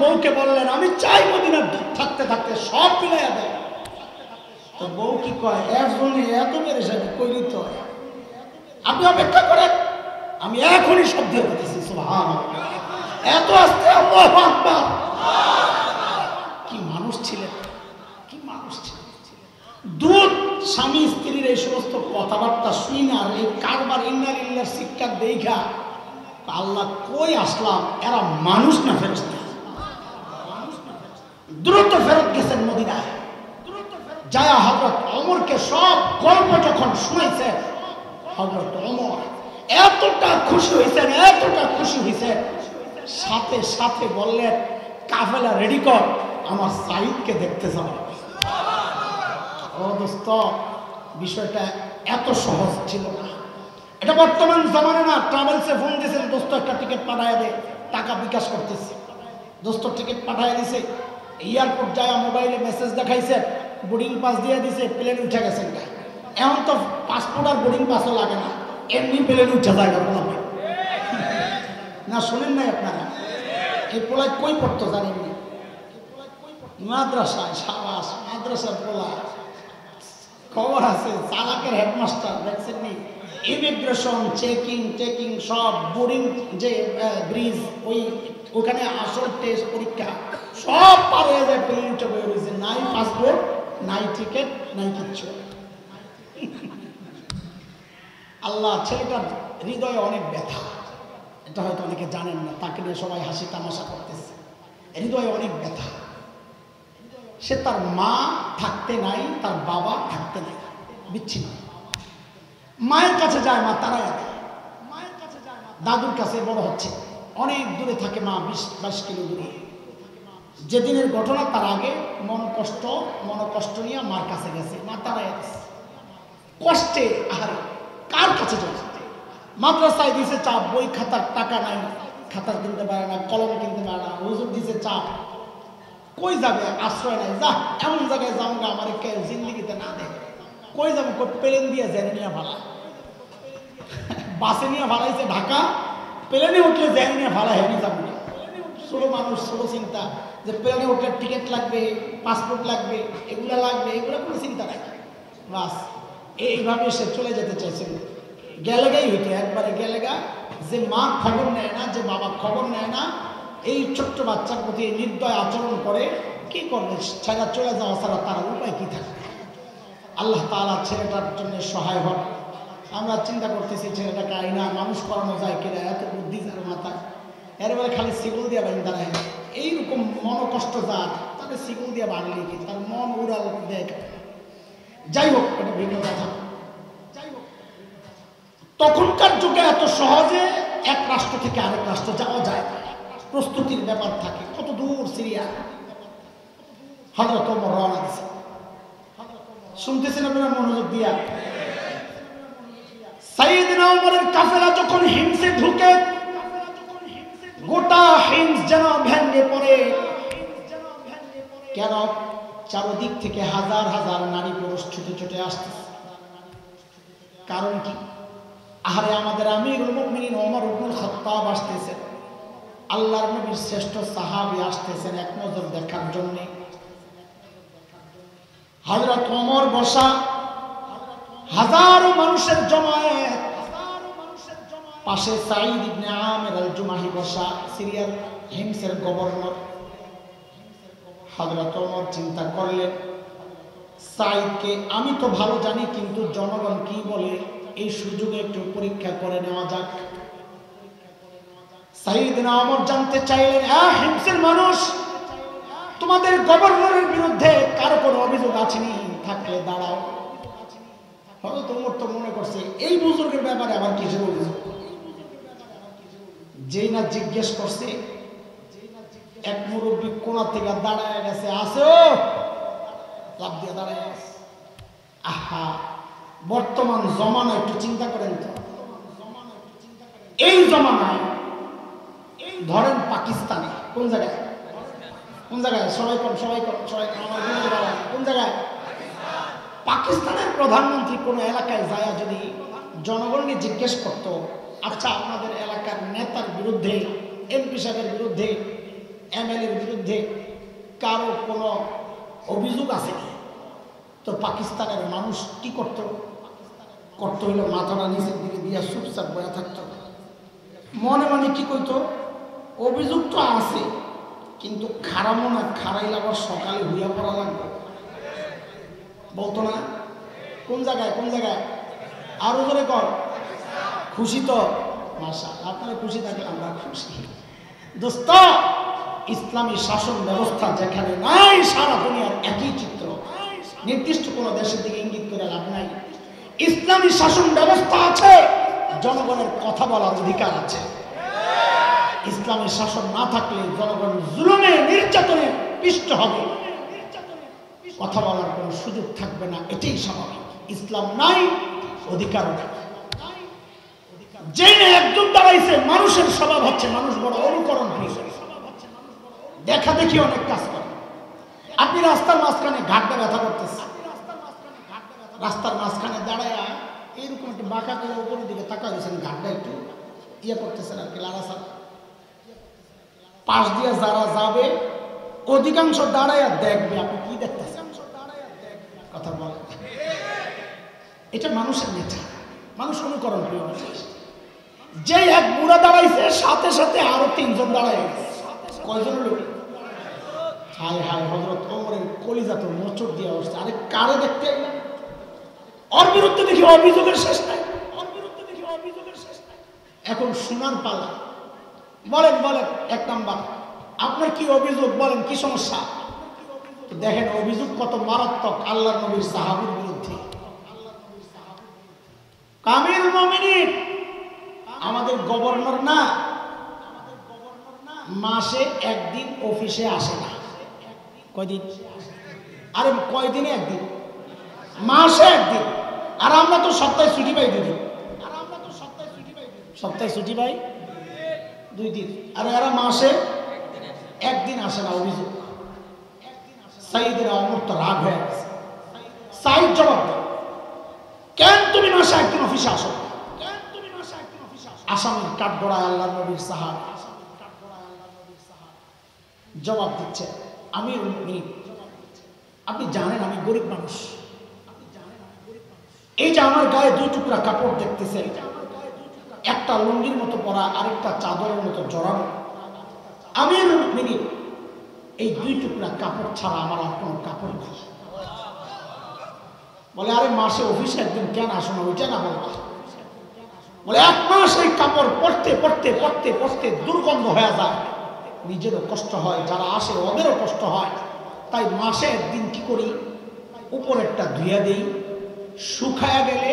বউকে বললেন আমি চাই মদিনার দুধ থাকতে থাকতে সব মিলাইয়া দেয়। তো বউ কি কয়, এর জন্য এত মেরে যাবে কইলি তো, আপনি অপেক্ষা করেন, আমি এখনই সব দিয়ে দিতেছি। সুবহানাল্লাহ, এত আস্তে আল্লাহু আকবার। কি মানুষ ছিলেন, কি মানুষ ছিলেন। দুধ স্বামী স্ত্রীর এই সমস্ত কথাবার্তা শুই না, এই কারবার ইন্নালিল্লাহর শিক্ষা দেখা আল্লাহ কই আসলাম, এরা মানুষ না ফেরেশতা। দ্রুত ফেরত গেছেন মদিনায়, যায়া হযরত ওমরকে সব গল্প যখন শুনাইছে, হযরত ওমর এতটা খুশি হয়েছেন, এতটা খুশি হয়েছেন, সাথে সাথে বললেন কাফেলা রেডি কর, আমার সাইদকে দেখতে যাব। ও দোস্ত, বিষয়টা এত সহজ ছিল না। এটা বর্তমান জামানা না, ট্রাভেলসে ফোন দিয়েছেন, দোস্ত একটা টিকিট পাঠায় দে, টাকা বিকাশ করতেছে, দোস্ত টিকিট পাঠায় দিছে, এয়ারপোর্ট যায় মোবাইলে মেসেজ দেখাইছে, বোর্ডিং পাস দিয়ে দিছে, প্লেন উঠে গেছেন। এখন তো পাসপোর্ট আর বোর্ডিং পাসও লাগে না, এমনি প্লেন উঠে যায় না। শোনেন নাই আপনারা, এই পোলায় কই পড়তো জানেন? মাদ্রাসায়। সাবাস, মাদ্রাসার পোলা, খবর আছে। চালাকের হেডমাস্টার দেখছেন নি, ইমিগ্রেশন চেকিং সব, বোর্ডিং যে ব্রিজ, ওখানে আসল টেস্ট পরীক্ষা সব পার হয়ে যায়, প্লেন উঠে বয়ে রয়েছে, নাই পাসপোর্ট, নাই টিকিট, নাই কিচ্ছু। আল্লাহ, ছেলেটার হৃদয়ে অনেক ব্যথা, এটা হয়তো অনেকে জানেন না, তাকে নিয়ে সবাই হাসি তামাশা করতেছে, হৃদয়ে অনেক ব্যথা। সে তার মা থাকতে নাই, তার বাবা থাকতে নাই, বিচ্ছিন্ন। মায়ের কাছে যায়, মা তারাই আগে, দাদুর কাছে বড় হচ্ছে, অনেক দূরে থাকে মা, 20-22 কিলো দূরে। যেদিনের ঘটনা তার আগে মনকষ্ট নিয়ে মার কাছে গেছে, মা তারাই গেছে কষ্টে। আহারে, কার কাছে যাচ্ছে? মাদ্রাসায় দিছে চাপ, বই খাতার টাকা নাই, খাতা কিনতে পারে না, কলম কিনতে পারে না, হুজুর দিছে চাপ, কই যাবে? আশ্রয় নাই। যা, এমন জায়গায় যাও গা আমার জিন্দিগিতে না দেয়। কই যাবো? প্লেন দিয়ে জেনে নিয়ে ভাড়া, বাসে নিয়ে ভাড়াইছে ঢাকা, প্লেনে উঠলে জেনে নিয়ে ভাড়া হেনে যাবো না। ছোটো মানুষ, ছোটো চিন্তা যে প্লেনে উঠলে টিকিট লাগবে, পাসপোর্ট লাগবে, এগুলো লাগবে, এগুলো কোনো চিন্তা নাই। বাস এইভাবে সে চলে যেতে চাইছিল। গেলেগাই হইতো, একবারে গেলেগা। যে মা খবর নেয় না, যে বাবা খবর নেয় না, এই ছোট্ট বাচ্চার প্রতি নির্দয় আচরণ করে, কি করবে? ছেড়া চলে যাওয়া ছাড়া তার উপায় কি থাকে? আল্লাহ তাআলা ছেলেটার জন্য সহায় হন। আমরা চিন্তা করতেছি ছেলেটাকে আইনা মানুষ করানো যায় কিনা, এত বুদ্ধি যার মাথায়, এরবারে খালি সিগুল দিয়ে বাড়ি দাঁড়ায়। এইরকম মনকষ্ট যার, তাহলে সিগুল দিয়ে বাড়লি কি, তার মন উড়াল দেখ। যাই হোক, এটা ভিন্ন কথা। তখনকার যুগে এত সহজে এক রাষ্ট্র থেকে আরেক রাষ্ট্র যাওয়া যায়, প্রস্তুতির ব্যাপার থাকে। কত দূর সিরিয়া, হযরত ওমর রওনা দিয়েছে। শুনতেছেন আপনারা মনোযোগ দিয়া? সাইয়েদনা ওমরের কাফেলা যখন হিমসে ঢুকে, গোটা হিমস যেন ভেঙে পড়ে। কেন? চারদিক থেকে হাজার হাজার নারী পুরুষ ছুটে ছুটে আসতেছে। কারণ কি? আহারে, আমাদের আমিরুল মুমিনিন ওমর ইবনুল খাত্তাব আসতেছেন, আল্লাহর নবীর শ্রেষ্ঠ সাহাবী আসতেছেন এক নজর দেখার জন্য। হযরত ওমর বসা, হাজারো মানুষের জমায়েত, পাশে সাঈদ ইবনে আমির আল জুমাহি বসা, সিরিয়ার হিমসের গভর্নর। হযরত ওমর চিন্তা করলেন, সাঈদকে আমি তো ভালো জানি, কিন্তু জনগণ কি বলে, এই সুযোগে একটু পরীক্ষা করে নেওয়া যাক। সাইয়েদনা ওমর জানতে চাইলেন, হিমসের মানুষ, তোমাদের গভর্নরের বিরুদ্ধে কারো কোনো অভিযোগ আছেনি? থাকলে দাঁড়াও। হযরত ওমর তো মনে করছে এই বুজুর্গের ব্যাপারে আবার কিছু অভিযোগ। যেই না জিজ্ঞেস করছে, এক মুরব্বী কোণা থেকে দাঁড়ায় গেছে, আসো, লাফ দিয়ে দাঁড়ায় গেছে। আহা, বর্তমান জমানা একটু চিন্তা করেন তো। এই জমানায় ধরেন পাকিস্তানে, কোন জায়গায় সবাই কোন জায়গায়? পাকিস্তানের প্রধানমন্ত্রী কোন এলাকায় যায় যদি জনগণকে জিজ্ঞেস করত, আচ্ছা আপনাদের এলাকার নেতার বিরুদ্ধে, এমপি সাহেবের বিরুদ্ধে এমএলএর বিরুদ্ধে কারো কোনো অভিযোগ আছে কি? তো পাকিস্তানের মানুষ কি করতো হইলো মাথাটা নিচের দিকে দিয়ে চুপচাপ বয়া থাকতো, মনে মনে কি কইতো, অভিযোগ তো আছে কিন্তু খারামো না, খারাইলে আবার সকালে হইয়া পড়া লাগবে, বলতো না? কোন জায়গায় আরো জোরে কর। খুশি তো? মাশাআল্লাহ, আপনারা খুশি থাকলে আমরা খুশি। দোস্ত, ইসলামী শাসন ব্যবস্থা যেখানে নাই, সারা দুনিয়ার একই চিত্র, নির্দিষ্ট কোনো দেশের দিকে ইঙ্গিত করে লাভ নাই। ইসলামী শাসন ব্যবস্থা আছে, জনগণের কথা বলার অধিকার আছে। ইসলামী শাসন না থাকলে জনগণ জুলুমে নির্যাতনে পিষ্ট হবে, কথা বলার কোনো সুযোগ থাকবে না, এটাই স্বাভাবিক। ইসলাম নাই, অধিকার নাই। যে একজন দাঁড়াইছে, মানুষের স্বভাব হচ্ছে মানুষ বড় অনুকরণ প্রিয়, দেখা দেখি অনেক কাজ করে। আপনি রাস্তার মাঝখানে ঘাটটা ব্যথা করতেছে, রাস্তার মাঝখানে দাঁড়ায় এইরকম একটু বাঁকা করে উপরের দিকে তাকা দিয়েছেন, ঘাটটা একটু ইয়ে করতেছেন আর কি, লাড়াচাড়া। পাশ দিয়ে যারা যাবে অধিকাংশ দাঁড়ায় দেখবে আপনি কি দেখতেছেন, কথা বলে। এটা মানুষের নেচার, মানুষ অনুকরণ প্রিয়। যে এক বুড়া দাঁড়াইছে, সাথে সাথে আরো 3 জন দাঁড়ায় গেছে। কয়জন লোক? হায় হায়, হযরত ওমরের কলিজা তো মোচড় দিয়ে আসছে। আরে কারে দেখতে? ওর বিরুদ্ধে দেখি অভিযোগের শেষ নাই, এখন শোনার পালা। বলেন 1 নাম্বার, আপনার কি অভিযোগ? বলেন কি সমস্যা? দেখেন অভিযোগ কত মারাত্মক আল্লাহর নবীর সাহাবীর বিরুদ্ধে। আমিরুল মুমিনিন আমাদের গভর্নর না, মাসে একদিন অফিসে আসে না। কয়দিন? আরে কয়দিনে একদিন, মাসে একদিন। আর আমরা তো সপ্তাহে ছুটি পাই 2 দিন, সপ্তাহে ছুটি পাই 2 দিন, আর এরা মাসে একদিন আসে না। অভিযোগ সাইদের ওমর তো রাগ হয়ে গেছে। সাইদ জবাব দেয়, কেন তুমি মাসে একদিন অফিসে আসো? আসামির কাঠগড়ায় আল্লাহর নবীর সাহাবী জবাব দিচ্ছে, আমিরুল মুমিনিন আপনি জানেন আমি গরিব মানুষ, এই যে আমার গায়ে 2 টুকরা কাপড় দেখতেছেন, একটা লুঙ্গির মতো পরা, আরেকটা চাদরের মতো জড়ানো। আমিরুল মুমিনিন এই 2 টুকরা কাপড় ছাড়া আমার আর কোনো কাপড় নেই। বলে আরে মাসে অফিসে একদিন কেন আসো না? ওইটা না বলবা। বলে 1 মাস এই কাপড় পরতে পরতে পরতে পরতে দুর্গন্ধ হয়ে যায়, নিজেরও কষ্ট হয়, যারা আসে ওদেরও কষ্ট হয়। তাই মাসে একদিন কি করি, উপরেরটা ধুইয়া দেই, শুকায়া গেলে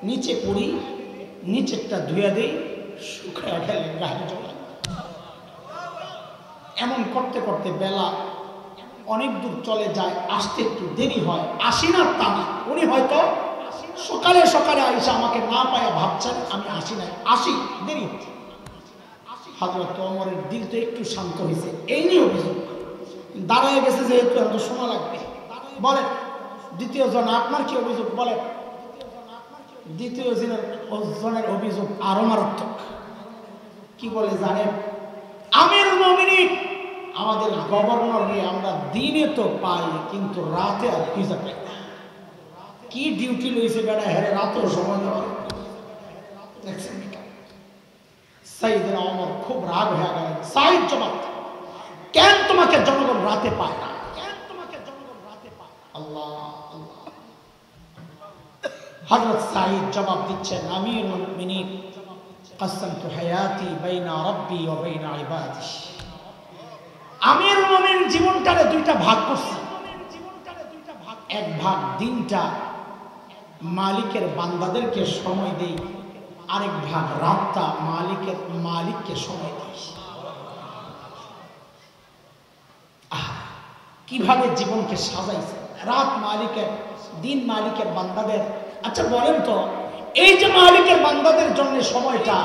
নিচে পরি, নিচেরটা ধুইয়া দেই, শুকায়া গেলে গায়ে জড়াই। এমন করতে করতে বেলা অনেক দূর চলে যায়, আসতে একটু দেরি হয়। আসি না তা না, উনি হয়তো সকালে সকালে আইসা আমাকে না পায়া ভাবছেন আমি আসি নাই, আসি দেরি হচ্ছে। হযরত ওমরের দিল তো একটু শান্ত হয়েছে, এই নিয়ে অভিযোগ দাঁড়ায় গেছে, যেহেতু এত শোনা লাগবে। বলেন দ্বিতীয় জন আপনার কি অভিযোগ? বলেন। দ্বিতীয় জনের অভিযোগ আরো মারাত্মক। কি বলে জানেন? আমিরুল মুমিনিন আমাদের গভর্নর নিয়ে আমরা দিনে তো পাই কিন্তু রাতে আর খুঁজে পাই না। কি ডিউটি লইছে বেটা, হেরে রাতেও সময় দেওয়া। দেখছেন সাইয়েদনা ওমর খুব রাগ হয়ে গেলেন। সাইদ জবাব, কেন তোমাকে জনগণ রাতে পায় না? আল্লাহ আল্লাহ। হযরত সাইদ জবাব দিচ্ছেন, আমিরুল মুমিনিন কাসামতু হায়াতি বাইনা রাব্বি ওয়া বাইনা ইবাদি। আমিরুল মুমিনিন জীবনটারে 2টা ভাগ করছে। এক ভাগ দিনটা মালিকের বান্দাদেরকে সময় দেই, আরেক ভাগ রাতটা মালিককে সময় দেই। কিভাবে জীবনকে সাজাইছে, রাত মালিকের, দিন মালিকের বান্দাদের। আচ্ছা বলেন তো, এই যে মালিকের বান্দাদের জন্য সময়টা,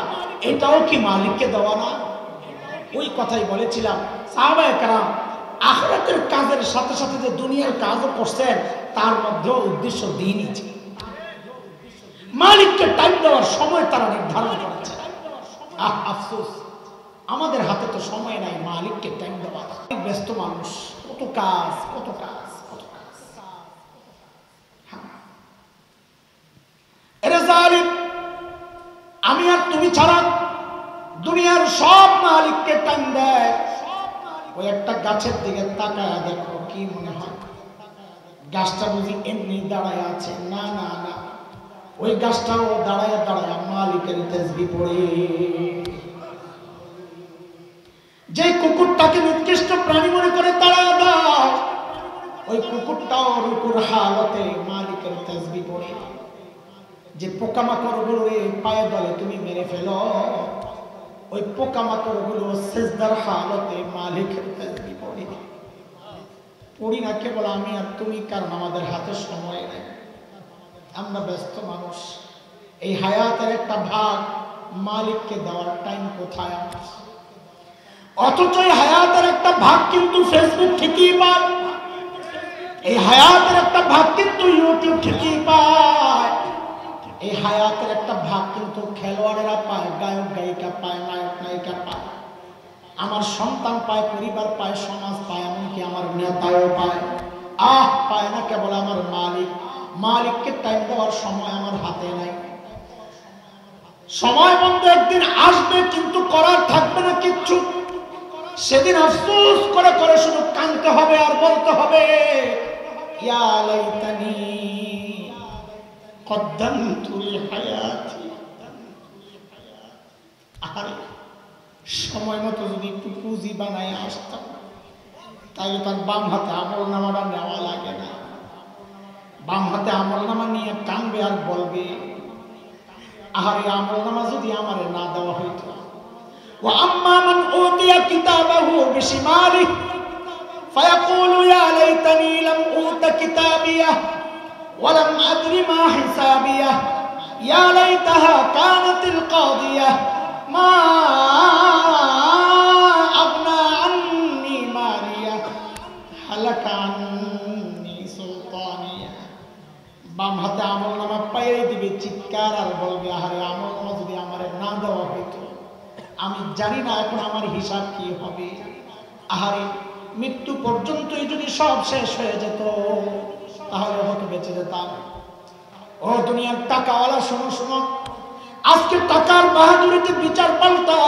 এটাও কি মালিককে দেওয়া না? ওই কথাই বলেছিলাম, সাহাবায়ে কেরাম আখিরাতের কাজের সাথে সাথে যে দুনিয়ার কাজও করছেন, তার মধ্যে উদ্দেশ্য দিনই ছিল। মালিককে টাইম দেওয়ার সময় তারা নির্ধারণ করেছে। আফসোস আমাদের হাতে তো সময় নাই মালিককে টাইম দেওয়া। ব্যস্ত মানুষ, কত কাজ কত কাজ কত কাজ। এরে জালিম, আমি আর তুমি ছাড়া দুনিয়ার সব মালিককে টাইম দেয়। ওই একটা গাছের দিকে তাকায় দেখো, কি মনে হয় গাছটা বুঝি এমনি দাঁড়ায় আছে? না না না, ওই গাছটাও দাঁড়ায় দাঁড়ায় মালিকের তাসবিহ পড়ে। যে কুকুরটাকে নিকৃষ্ট প্রাণী মনে করে তাড়া দাও, ওই কুকুরটাও রুকুর হালতে মালিকের তাসবিহ পড়ে। যে পোকামাকড়গুলো পায়ে দলে তুমি মেরে ফেলো, ওই পোকামাকড়গুলো সিজদার হালতে মালিকের তাসবিহ পড়ে। পড়ি না কেবল আমি আর তুমি, কারণ আমাদের হাতে সময় নেই, আমরা ব্যস্ত মানুষ। এই হায়াতের একটা ভাগ মালিককে দেওয়ার টাইম কোথায় আমার? অথচ এই হায়াতের একটা ভাগ কিন্তু ফেসবুক ঠিকই পায়, এই হায়াতের একটা ভাগ কিন্তু ইউটিউব ঠিকই পায়, এই হায়াতের একটা ভাগ কিন্তু খেলোয়াড়েরা পায়, গায়ক গায়িকা পায়, নায়ক নায়িকা পায়, আমার সন্তান পায়, পরিবার পায়, সমাজ পায়, এমনকি আমার নেতাও পায়। পায় না কেবল আমার মালিক। মালিককে টাইম দেওয়ার সময় আমার হাতে নাই। সময় বন্ধ একদিন আসবে, কিন্তু করার থাকবে না কিচ্ছু। সেদিন আফসোস করে করে শুধু কাঁদতে হবে আর বলতে হবে, ইয়া লাইতানি কদ্দামতু লিহায়াতি। আরে সময় মতো যদি একটু পুঁজি বানায় আসতাম, তাহলে তার বাম হাতে আমল নামাটা নেওয়া লাগে না। বাম হাতে আমল নামা নিয়ে কানবে আর বলবে, আহারে আমল নামা যদি আমারে না দেওয়া হইতো। ওয়া আম্মা মান উতিয়া কিতাবাহু বিশিমালিহি ফায়াকুলু ইয়া লাইতানি লাম উতা কিতাবিয়া ওয়া লাম আদরি মা হিসাবিয়া ইয়া লাইতাহা কানাতিল কাদিয়া মা আগনা আন্নি মালিয়া হালাকা আন্নি সুলতানিয়া। বাম হাতে আমল নামা পাইয়ে দিবে, চিৎকার আর বলবে, আহারে আমল নামা যদি আমারে না দেওয়া হইতো, আমি জানি না এখন আমার হিসাব কি হবে। আহারে মৃত্যু পর্যন্তই যদি সব শেষ হয়ে যেত, তাহলে হয়তো বেঁচে যেতাম। ও দুনিয়ার টাকাওয়ালা, শোনো শোনো, আজকে টাকার বাহাদুরিতে বিচার পাল্টা।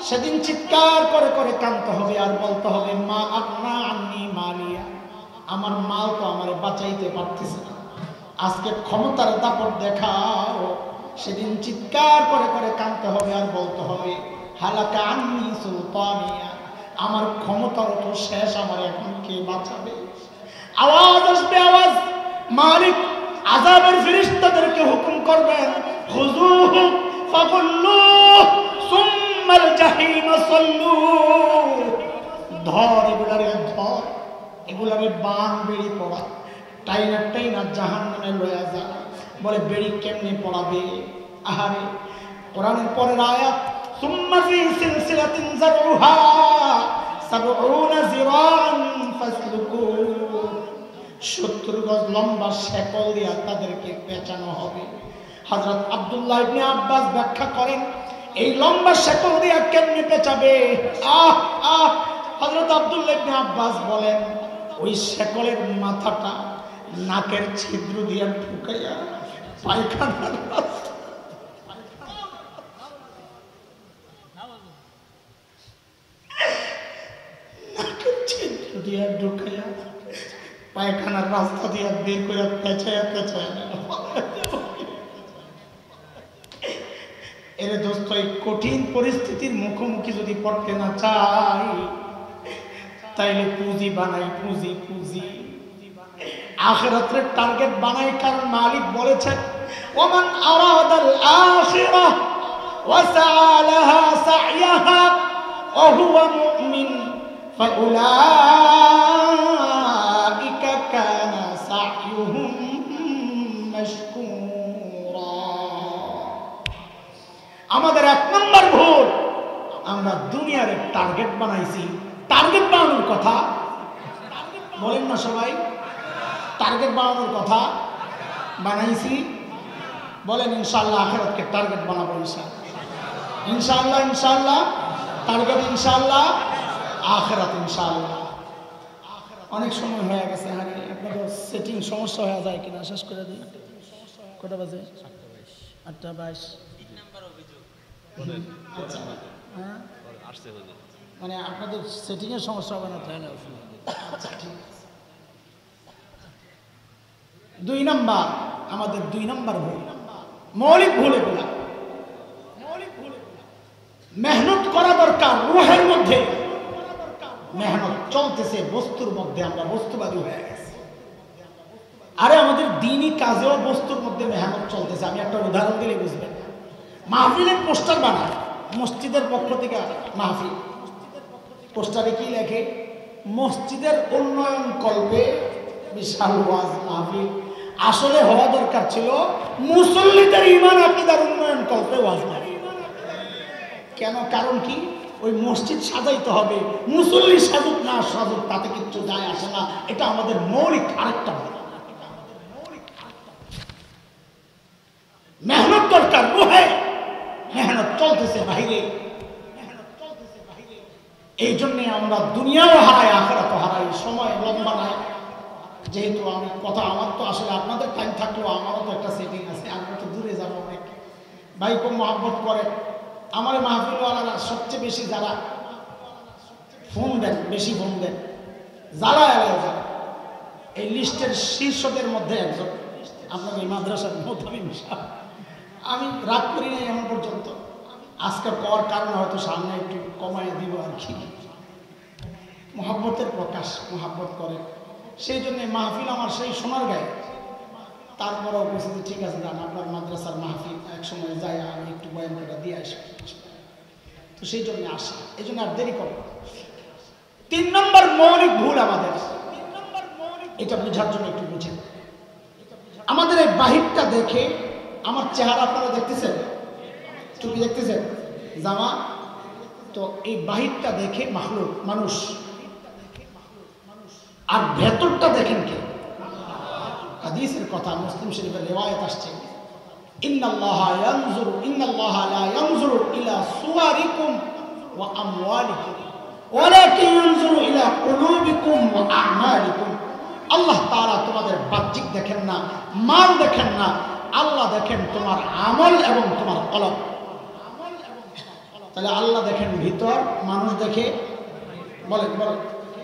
সেদিন চিৎকার করে করে কাঁদতে হবে আর বলতে হবে, মা আগনা আন্নি মালিয়া, আমার মাল তো আমারে বাঁচাইতে পারতেছে না। আজকে ক্ষমতার দাপট দেখাও। সেদিন চিৎকার করে করে কাঁদতে হবে আর বলতে হবে, হালাকা আন্নি সুলতানিয়া, আমার ক্ষমতার তো শেষ, আমার এখন কে বাঁচাবে? আওয়াজ আসবে, আওয়াজ। মালিক আযাবের ফেরেশতাদেরকে হুকুম করবেন, খুযুহু ফাগুল্লুহু সুম্মাল জাহিম সাল্লু। ধর এগুলারে, ধর এগুলারে, বান বেড়ি পড়া, টাইনা টাইনা জাহান্নামে লয়া যা। বলে বেড়ি কেমনে পড়াবে? আহারে কোরআনের পরের আয়াত, সুম্মা ফি সিলসিলাতিন যারউহা ৭০ যিরাআন ফাসলুকু। ৭০ গজ লম্বা শেকল দিয়া তাদেরকে পেঁচানো হবে। হযরত আব্দুল্লাহ ইবনে আব্বাস ব্যাখ্যা করেন, এই লম্বা শেকল দিয়া কেমনে পেঁচাবে? হযরত আব্দুল্লাহ ইবনে আব্বাস বলেন, ওই শেকলের মাথাটা নাকের ছিদ্র দিয়া ঢুকাইয়া পায়খানার রাস্তা, নাকের ছিদ্র দিয়া ঢুকাইয়া পায়খানার রাস্তা দিয়া বের করে পেঁচাইয়া পেঁচাইয়া। এরে দোস্ত, এই কঠিন পরিস্থিতির মুখোমুখি যদি পড়তে না চাই, তাইলে পুঁজি বানাই, পুঁজি পুঁজি আখিরাতের টার্গেট বানাই। কারণ মালিক বলেছেন, ওমান আরাদাল আখিরাহ ওয়া সাআ লাহা সা'য়াহা ওয়া হুয়া মুমিন ফাউলাইকা কানা সা'য়ুহুম মাশকুরা। আমাদের এক নম্বর ভুল, আমরা দুনিয়ার টার্গেট বানাইছি। টার্গেট বানানোর কথা বলেন না সবাই, টার্গেট বানানোর কথা বানাইছি। বলেন ইনশাআল্লাহ আখিরাতকে টার্গেট বানাবো, ইনশাআল্লাহ ইনশাআল্লাহ ইনশাআল্লাহ। টার্গেট ইনশাআল্লাহ আখিরাত ইনশাআল্লাহ। অনেক সময় হয়ে গেছে, হারি আপনাদের সেটিং সমস্যা হয়ে যায় কিনা শেষ করে দিই। কটা বাজে? 8:22। আচ্ছা, হ্যাঁ মানে আপনাদের সেটিংয়ের সমস্যা হবে না তাই না? আচ্ছা ঠিক আছে। 2 নাম্বার, আমাদের 2 নাম্বার ভুল, মৌলিক ভুল এগুলা। মেহনত করা দরকার রূহের মধ্যে, মেহনত চলতেছে বস্তুর মধ্যে, আমরা বস্তুবাদী হয়ে গেছি। আরে আমাদের দিনই কাজেও বস্তুর মধ্যে মেহনত চলতেছে। আমি একটা উদাহরণ দিলে বুঝবেন। মাহফিলের পোস্টার বানায় মসজিদের পক্ষ থেকে, মাহফিল পোস্টারে কি লেখে? মসজিদের উন্নয়ন কল্পে বিশাল ওয়াজ মাহফিল। আসলে হওয়া দরকার ছিল মুসল্লিদের ঈমান আকীদার উন্নয়ন কল্পে ওয়াজ মাহফিল। কেন? কারণ কি? ওই মসজিদ সাজাইতে হবে, মুসল্লি সাজুক না সাজুক তাতে কিচ্ছু যায় আসে না। এটা আমাদের মৌলিক আরেকটা ভুল। মেহনত দরকার রূহে, মেহনত চলতেছে বাহিরে। এই জন্যে আমরা দুনিয়াও হারাই আখিরাতও হারাই, সময় লম্বা নাই। যেহেতু আমি কথা, আমার তো আসলে আপনাদের টাইম থাকলেও আমারও তো একটা সেটিং আছে, আমি তো দূরে যাবো অনেক। ভাই খুব মহব্বত করে আমার মাহফিলওয়ালারা, সবচেয়ে বেশি যারা ফোন দেন, বেশি ফোন দেন, যারা এলাকায় যারা এই লিস্টের শীর্ষদের মধ্যে একজন আপনার এই মাদ্রাসার মোতামিম সাহেব। আমি রাগ করি নাই এমন পর্যন্ত, আজকে পাওয়ার কারণে হয়তো সামনে একটু কমাইয়ে দিব আর কি। মহব্বতের প্রকাশ, মহব্বত করে, সেই জন্য মাহফিল আমার সেই সোনার গায়ে। তারপরেও বলছি ঠিক আছে যান, আপনার মাদ্রাসার মাহফিল এক সময় যাই, আমি একটু বয়ান করে দিয়ে আসবো। তো সেই জন্য আসা, এই জন্য আর দেরি করবো। 3 নম্বর মৌলিক ভুল আমাদের, এটা বোঝার জন্য একটু বুঝেন। আমাদের এই বাহিরটা দেখে, আমার চেহারা আপনারা দেখতেছেন, টুপি দেখতেছেন, জামা, তো এই বাহিরটা দেখে মাখলুক, মানুষ, আর ভেতরটা দেখেন কে? হাদিসের কথা, মুসলিম শরীফের রিওয়ায়াত আসছে, ইন্নাল্লাহা ইয়ানজুরু, ইন্নাল্লাহা লা ইয়ানজুরু ইলা সুওয়ারিকুম ওয়া আমওয়ালিকুম ওয়ালাকিন ইয়ানজুরু ইলা কুলুবিকুম ওয়া আ'মালিকুম। আল্লাহ তাআলা তোমাদের বাহ্যিক দেখেন না, মাল দেখেন না, আল্লাহ দেখেন তোমার আমল এবং তোমার কলব। তাহলে আল্লাহ দেখেন ভিতর, মানুষ দেখে, বলেন বলেন,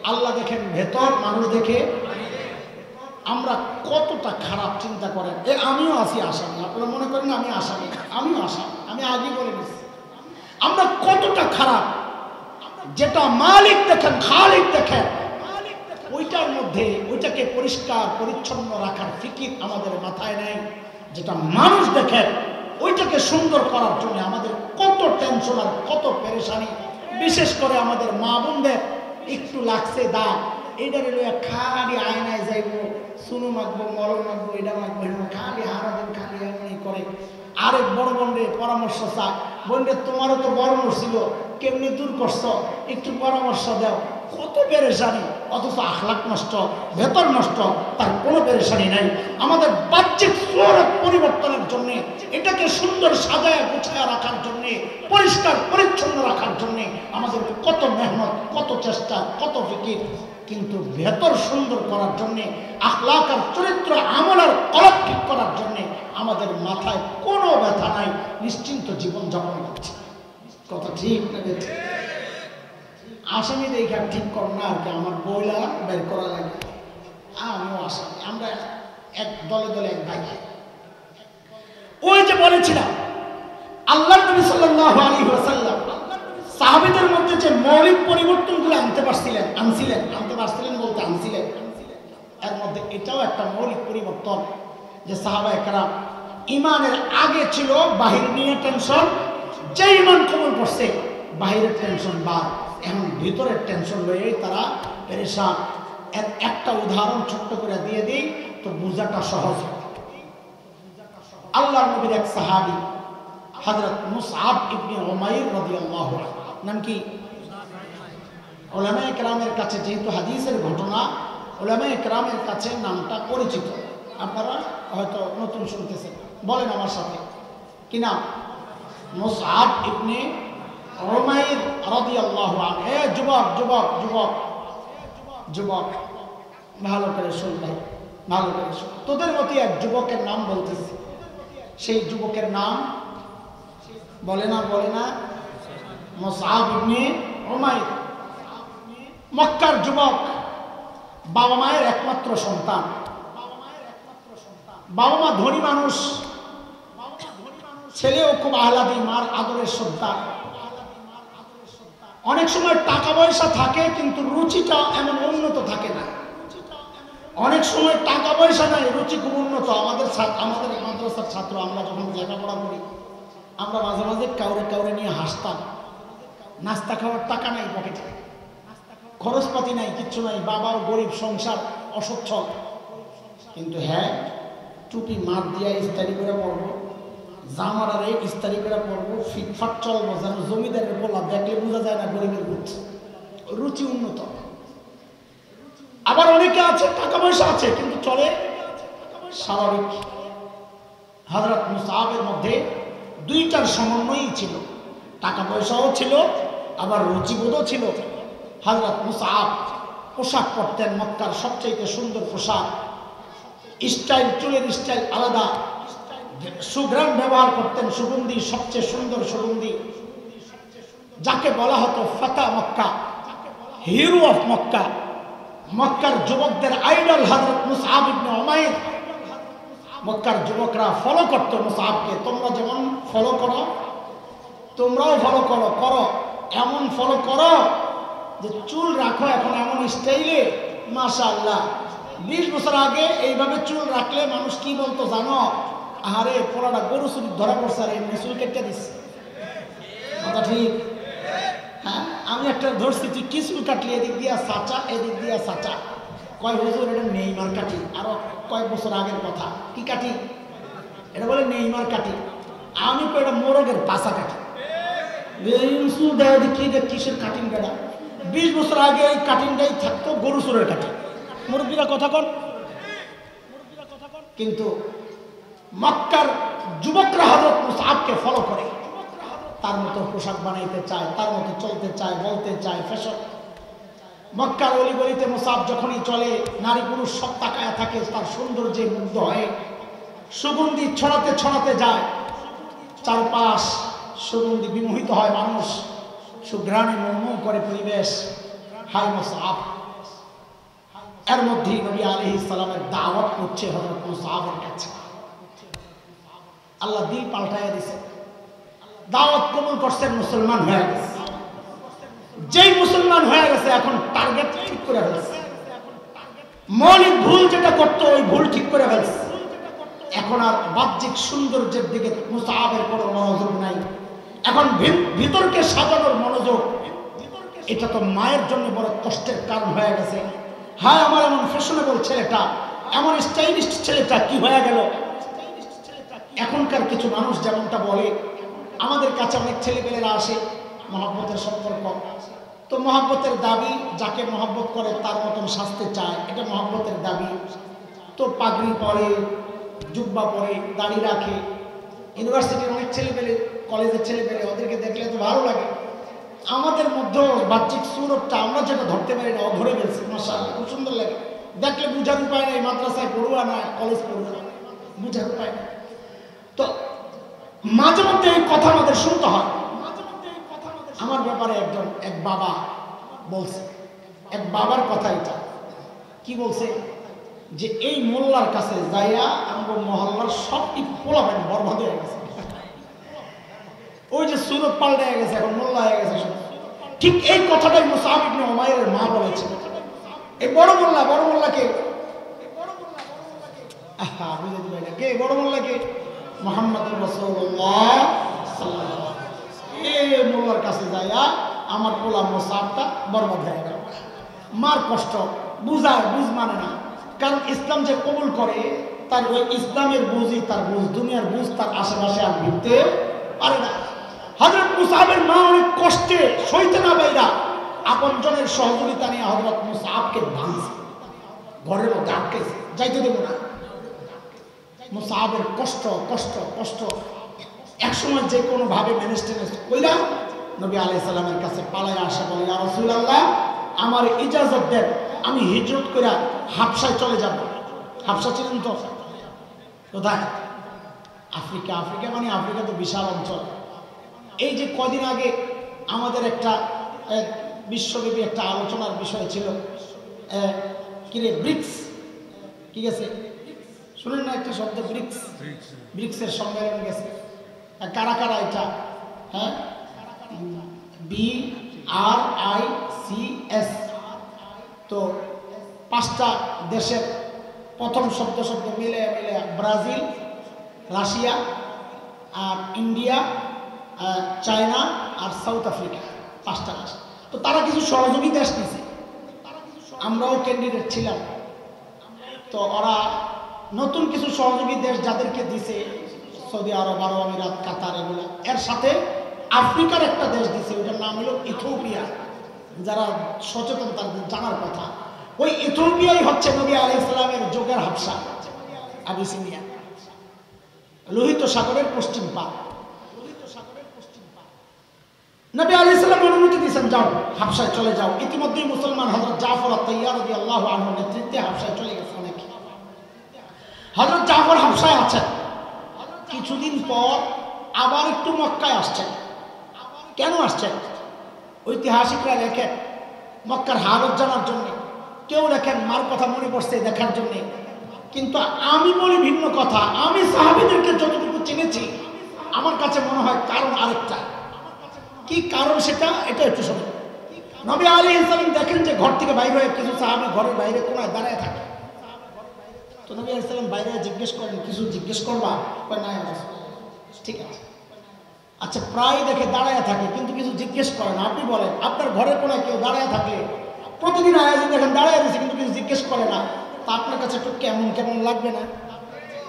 আল্লাহ দেখেন ভেতর, মানুষ দেখে। আমরা কতটা খারাপ চিন্তা করেন। আমিও আছি আসামি, আপনারা মনে করেন আমি আসামি, আমিও আসামি, আমি আগে বলে দিচ্ছি। আমরা কতটা খারাপ, যেটা মালিক দেখেন, খালিক দেখেন, ওইটার মধ্যে ওইটাকে পরিষ্কার পরিচ্ছন্ন রাখার ফিকির আমাদের মাথায় নেই। যেটা মানুষ দেখেন, ওইটাকে সুন্দর করার জন্য আমাদের কত টেনশন আর কত পেরেশানি। বিশেষ করে আমাদের মা বোনদের একটু লাগছে দাগ, এইটা লইয়া খালি আয়নায় যাইব, সুনু মাখবো, মরম মাখবো, এটা মাখবো, খালি হারাদিন খালি এমনি করে। আরেক বড় বোনরে পরামর্শ চায়, বোনরে তোমারও তো বর্ণ ছিল, কেমনি দূর করছো, একটু পরামর্শ দাও। কত পেরেশানি, অথচ আখলাক নষ্ট, ভেতর নষ্ট, তার কোনো পেরেশানি নাই। আমাদের বাহ্যিক সুরত পরিবর্তনের জন্যে, এটাকে সুন্দর সাজায় গুছায় রাখার জন্যে, পরিষ্কার পরিচ্ছন্ন রাখার জন্যে আমাদের কত মেহনত, কত চেষ্টা, কত ফিকির। কিন্তু ভেতর সুন্দর করার জন্যে, আখলাক আর চরিত্র, আমল আর কলব ঠিক করার জন্যে আমাদের মাথায় কোনো ব্যথা নাই, নিশ্চিন্ত জীবনযাপন করছে। কথা ঠিক না? আসামি দেখে ঠিক কর না আর কি, আমার বইলা বের করা লাগে। আমিও আসামি, আমরা এক দলে দলে এক ভাই। ওই যে বলেছিলাম, আল্লাহ নবী সাল্লাল্লাহু আলাইহি ওয়াসাল্লাম সাহাবীদের মধ্যে যে মৌলিক পরিবর্তনগুলো আনতে পারছিলেন, এর মধ্যে এটাও একটা মৌলিক পরিবর্তন যে সাহাবায়ে কেরাম ইমানের আগে ছিল বাহির নিয়ে টেনশন, যে ইমান কবুল করছে বাহিরের টেনশন বাদ, এখন ভিতরের টেনশন লয়েই তারা পেরেশান। এর একটা উদাহরণ ছোট্ট করে দিয়ে দিই তো বোঝাটা সহজ হবে। আল্লাহর নবীর এক সাহাবী হযরত মুসআব ইবনে উমাইর রাদিয়াল্লাহু আনহু, নাম কি? উলামায়ে কেরামের কাছে যেহেতু হাদিসের ঘটনা, উলামায়ে কেরামের কাছে নামটা পরিচিত। আপনারা হয়তো নতুন শুনতেছেন, বলেন আমার সাথে কি নাম? মুসআব ইবনে উমাইর রাদিয়াল্লাহু আনহু। এ যুবক যুবক যুবক যুবক, ভালো করে শুন ভাই, ভালো করে শুন। তোদের মতো এক যুবকের নাম বলতেছি। সেই যুবকের নাম বলে না মুসআব ইবনে উমাইর। মক্কার যুবক, বাবা মায়ের একমাত্র সন্তান। বাবা মা ধনী মানুষ, ছেলেও খুব আহ্লাদি, মার আদরের সন্তান। অনেক সময় টাকা পয়সা থাকে কিন্তু রুচিটা এমন উন্নত থাকে না। অনেক সময় টাকা পয়সা নাই, রুচি খুব উন্নত। আমাদের মাদ্রাসার ছাত্র আমরা যখন লেখাপড়া করি, আমরা মাঝে মাঝে কাউরে নিয়ে হাসতাম। নাস্তা খাওয়ার টাকা নাই পকেটে, খরচপাতি নাই, কিচ্ছু নাই, বাবাও গরিব, সংসার অসচ্ছল। কিন্তু হ্যাঁ, টুপি মার দিয়া ইস্তারি করে পড়বো, জামারারে ইস্তারি করে পড়বো, ফিটফাট চলবো, যেন জমিদারের বলা দেখলে বোঝা যায় না গরিবের রুচি উন্নত। আবার অনেকে আছে টাকা পয়সা আছে কিন্তু চলে স্বাভাবিক। হযরত মুসআবের মধ্যে দুইটার সমন্বয়ই ছিল, টাকা পয়সাও ছিল আবার রুচিবোধও ছিল। হযরত মুসআব পোশাক পরতেন মক্কার সবচেয়ে সুন্দর পোশাক, স্টাইল, চুলের স্টাইল আলাদা, সুঘ্রাণ ব্যবহার করতেন, সুগন্ধি, সবচেয়ে সুন্দর সুগন্ধি, যাকে বলা হতো ফাতা মক্কা, হিরো অফ মক্কা। মক্কার যুবকদের আইডল হযরত মুসআব ইবনে উমাইর। মক্কার যুবকরা ফলো করতো মুসআবকে। তোমরা যেমন ফলো করো, তোমরাও ফলো করো, এমন ফলো করো যে চুল রাখো এখন এমন স্টাইলে, মাশাআল্লাহ। 20 বছর আগে এইভাবে চুল রাখলে মানুষ কি বলতো জানো? আরে পোলাটা গরু চুরি ধরা পড়ছে আর এমনি চুল কেটে দিচ্ছে। কথা ঠিক? হ্যাঁ, আমি একটা ধরছি, তুই কি চুল কাটলি? এদিক দিয়া চাচা, এদিক দিয়া চাচা। কয় হুজুর এটা নেইমার কাটি। আরো কয়েক বছর আগের কথা। কি কাটি? এটা বলে নেইমার কাটি। আমি তো এটা মোরগের পাশা কাটি। চুল দেয় কি কিসের কাটিং বেড়া? 20 বছর আগে এই কাটিংটাই থাকতো গরু চুরের কাটিং। মুরব্বীরা কথা কন। কিন্তু মক্কার যুবকরা হযরত মুসআবকে ফলো করে, তার মতো পোশাক বানাইতে চায়, তার মতো চলতে চায়, বলতে চায়, ফ্যাশন। মক্কার অলিগলিতে মুসআব যখনই চলে, নারী পুরুষ সব তাকায়া থাকে, তার সৌন্দর্যে মুগ্ধ হয়ে সুগন্ধি ছড়াতে ছড়াতে যায়, চারপাশ সুগন্ধি বিমোহিত হয় মানুষ, সুঘ্রাণে মোহমোহ করে পরিবেশ। হাই মুসআব। এর মধ্যেই নবী আলাইহিস সালামের দাওয়াত করছে হযরত মুসআবের কাছে। আল্লাহ দিল পাল্টাইয়া দিছে, দাওয়াত কবুল করছেন, মুসলমান হয়ে গেছে। যেই মুসলমান হয়ে গেছে এখন টার্গেট ঠিক করে ফেলছে। মৌলিক ভুল যেটা করতো ওই ভুল ঠিক করে ফেলছে। এখন আর বাহ্যিক সৌন্দর্যের দিকে মুসআবের কোনো মনোযোগ নাই, এখন ভিতরকে সাজানোর মনোযোগ। এটা তো মায়ের জন্য বড় কষ্টের কারণ হয়ে গেছে। হ্যাঁ, আমার এমন ফ্যাশনেবল ছেলেটা, এমন স্টাইলিস্ট ছেলেটা কি হয়ে গেল? এখনকার কিছু মানুষ যেমনটা বলে, আমাদের কাছে অনেক ছেলেপেলেরা আসে, মহব্বতের সম্পর্ক। তো মহব্বতের দাবি, যাকে মহব্বত করে তার মতন সাজতে চায়, এটা মহব্বতের দাবি। তো পাগড়ি পরে, জুব্বা পরে, দাড়ি রাখে। ইউনিভার্সিটির অনেক ছেলেপেলে, কলেজের ছেলেপেলে, ওদেরকে দেখলে তো ভালো লাগে। আমাদের মধ্যে বাহ্যিক সুরতটা আমরা যেটা ধরতে পারি না, ও ধরে ফেলছে। মাশাআল্লাহ, খুব সুন্দর লাগে দেখলে। বুঝার উপায় নেই, মাদ্রাসায় পড়ুয়া না, কলেজ পড়ুয়া না, বুঝার উপায় নেই। তো মাঝে মধ্যে এই কথা আমাদের শুনতে হয়। আমার ব্যাপারে এক বাবা বলছে, এক বাবার কথা এটা। কি বলছে? যে এই মোল্লার কাছে যাইয়া আমার মহল্লার সব পোলাবেন বরবাদ হয়ে গেছে। ওই যে সুরত পাল্টে গেছে, এখন মোল্লা হয়ে গেছে সব। ঠিক এই কথাটাই মুসআব ইবনে উমাইরের মা বলেছে। এই বড় মোল্লাকে বুঝে দিবে না কে? বড় মোল্লাকে মুহাম্মদুর রাসূলুল্লাহ সাল্লাল্লাহু আলাইহি ওয়াসাল্লাম। এই মোল্লার কাছে যাইয়া আমার পোলা মুসআবটা বরবাদ হয়ে গেল। মার কষ্ট বুঝায়, বুঝ মানে না। কারণ ইসলাম যে কবুল করে তার ওই ইসলামের বুঝই তার বুঝ, দুনিয়ার বুঝ তার আশেপাশে আর ভিড়তে পারে না। হযরত মুসআবের মা অনেক কষ্টে সইতে না পাইরা আপনজনের সহযোগিতা নিয়ে হযরত মুসআবকে ভাঙছে, ঘরের মধ্যে আটকেছে, যাইতে দেব না। মুসআবের কষ্ট কষ্ট কষ্ট। একসময় যে কোনো ভাবে ম্যানেজ কইরা নবী আলাইহিস সালামের কাছে পালায় আসে, বলে ইয়া রাসূলুল্লাহ আমার ইজাজত দেন, আমি হিজরত করে হাবশায় চলে যাব। হাবশা ছিলেন তো কোথায়? আফ্রিকা। আফ্রিকা মানে আফ্রিকা তো বিশাল অঞ্চল। এই যে কদিন আগে আমাদের একটা বিশ্বব্যাপী একটা আলোচনার বিষয় ছিল, কিরে ব্রিক্স, কি গেছে শুনেন না একটা শব্দ ব্রিক্স? ব্রিক্সের সম্মেলন গেছে। কারা কারা এটা? হ্যাঁ, BRICS। তো 5টা দেশের প্রথম শব্দ মিলে ব্রাজিল, রাশিয়া আর ইন্ডিয়া, চায়না আর সাউথ আফ্রিকা, 5টা দেশ। তো তারা কিছু সহযোগী দেশ নিয়েছে, আমরাও ক্যান্ডিডেট ছিলাম। তো ওরা নতুন কিছু সহযোগী দেশ যাদেরকে দিছে, সৌদি আরব, আরব আমিরাত, কাতার, এগুলো, এর সাথে আফ্রিকার একটা দেশ দিছে, ওটার নাম হলো ইথিওপিয়া। যারা সচেতন তাদের জানার কথা, ওই ইথিওপিয়াই হচ্ছে নবী আলাইহিস সালামের যুগের হাবশা, আবিসিনিয়া, লোহিত সাগরের পশ্চিম পার। নবী আলাইহিস সালাম অনুমতি দিয়েছেন, যাও হাবশায় চলে যাও। ইতিমধ্যেই মুসলমান হযরত জাফর আত-তাইয়ার রাদিয়াল্লাহু আনহু নেতৃত্বে হাবশায় চলে গেছে অনেকে। হযরত জাফর হাবশায় আছেন, কিছুদিন পর আবার একটু মক্কায় আসছেন। কেন আসছেন? ঐতিহাসিকরা লেখেন মক্কার হালত জানার জন্য, কেউ লেখেন মার কথা মনে পড়ছে দেখার জন্য। কিন্তু আমি বলি ভিন্ন কথা। আমি সাহাবীদেরকে যতটুকু চিনেছি, আমার কাছে মনে হয় কারণ আরেকটা। কি কারণ সেটা? এটা একটু শোনো। নবী আলাইহিস সালাম দেখেন যে ঘর থেকে বাইরে হয়ে কিছু সাহাবী ঘরের বাইরে কোনায় দাঁড়ায় থাকে। তো নবী আলাইহিস সালাম বাইরে জিজ্ঞেস করেন, কিছু জিজ্ঞেস করবা? না, ঠিক আছে। আচ্ছা, প্রায় দেখে দাঁড়ায় থাকে কিন্তু কিছু জিজ্ঞেস করে না। আপনি বলেন আপনার ঘরের কোনায় কেউ দাঁড়ায় থাকলে, প্রতিদিন আয়োজন দেখেন দাঁড়ায় রয়েছে কিন্তু কিছু জিজ্ঞেস করে না, তা আপনার কাছে একটু কেমন কেমন লাগবে না?